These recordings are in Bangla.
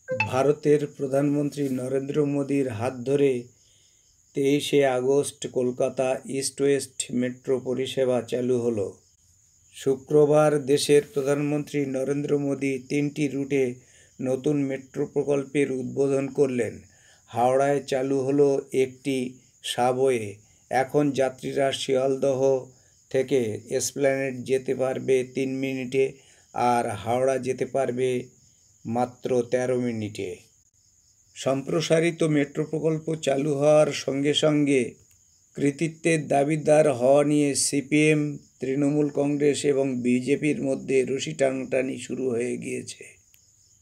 ভারতের প্রধানমন্ত্রী নরেন্দ্র মোদীর হাত ধরে 23শে August Kolkata east west metro পরিষেবা চালু হলো। শুক্রবার দেশের প্রধানমন্ত্রী নরেন্দ্র মোদী 3টি রুটে নতুন মেট্রো প্রকল্পের উদ্বোধন করলেন। হাওড়ায় চালু হলো একটি সাবওয়ে। এখন যাত্রীরা শিয়ালদহ থেকে এসপ্ল্যানেড যেতে পারবে 3 মিনিটে, আর হাওড়া যেতে পারবে মাত্র 13 মিনিটে। সম্প্রসারিত মেট্রো প্রকল্প চালু হওয়ার সঙ্গে সঙ্গে কৃতিত্বের দাবিদার হওয়া নিয়ে সিপিএম, তৃণমূল কংগ্রেস এবং বিজেপির মধ্যে রশি টানাটানি শুরু হয়ে গিয়েছে।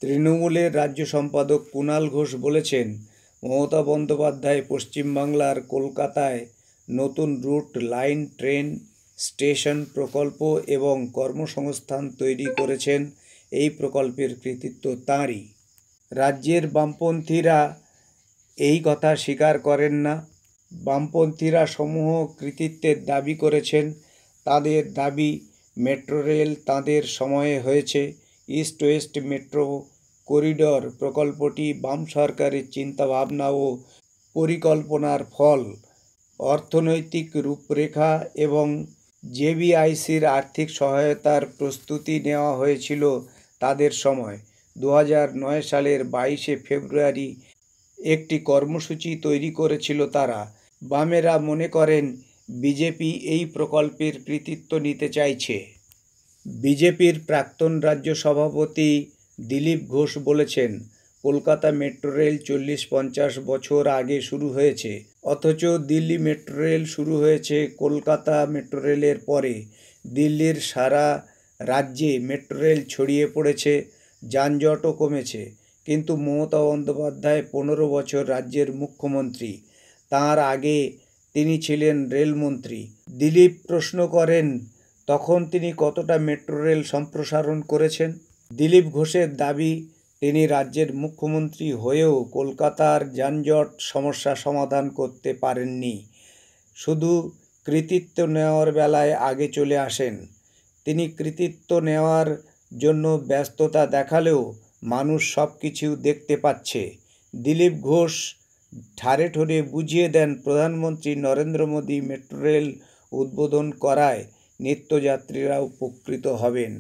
তৃণমূলের রাজ্য সম্পাদক কুণাল ঘোষ বলেছেন, মমতা বন্দ্যোপাধ্যায় পশ্চিমবাংলার কলকাতায় নতুন রুট, লাইন, ট্রেন, স্টেশন প্রকল্প এবং কর্মসংস্থান তৈরি করেছেন। এই প্রকল্পের কৃতিত্ব তাঁরই। রাজ্যের বামপন্থীরা এই কথা স্বীকার করেন না। বামপন্থীরা সমূহ কৃতিত্বের দাবি করেছেন। তাদের দাবি, মেট্রো রেল তাঁদের সময়ে হয়েছে। ইস্ট ওয়েস্ট মেট্রো করিডর প্রকল্পটি বাম সরকারের চিন্তাভাবনা ও পরিকল্পনার ফল। অর্থনৈতিক রূপরেখা এবং জেবিআইসির আর্থিক সহায়তার প্রস্তুতি নেওয়া হয়েছিল তাদের সময়। 2009 সালের 22শে ফেব্রুয়ারি একটি কর্মসূচি তৈরি করেছিল তারা। বামেরা মনে করেন বিজেপি এই প্রকল্পের কৃতিত্ব নিতে চাইছে। বিজেপির প্রাক্তন রাজ্য সভাপতি দিলীপ ঘোষ বলেছেন, কলকাতা মেট্রো রেল 40-50 বছর আগে শুরু হয়েছে, অথচ দিল্লি মেট্রো রেল শুরু হয়েছে কলকাতা মেট্রো রেলের পরে। দিল্লির সারা রাজ্যে মেট্রো রেল ছড়িয়ে পড়েছে, যানজটও কমেছে। কিন্তু মমতা বন্দ্যোপাধ্যায় 15 বছর রাজ্যের মুখ্যমন্ত্রী। তার আগে তিনি ছিলেন রেলমন্ত্রী। দিলীপ প্রশ্ন করেন, তখন তিনি কতটা মেট্রো রেল সম্প্রসারণ করেছেন? দিলীপ ঘোষের দাবি, তিনি রাজ্যের মুখ্যমন্ত্রী হয়েও কলকাতার যানজট সমস্যা সমাধান করতে পারেননি। শুধু কৃতিত্ব নেওয়ার বেলায় আগে চলে আসেন। তিনি কৃতিত্ব নেওয়ার জন্য ব্যস্ততা দেখালেও মানুষ সব কিছু দেখতে পাচ্ছে। দিলীপ ঘোষ ঠারে ঠোরে বুঝিয়ে দেন, প্রধানমন্ত্রী নরেন্দ্র মোদী মেট্রো রেল উদ্বোধন করায় নিত্যযাত্রীরা উপকৃত হবেন।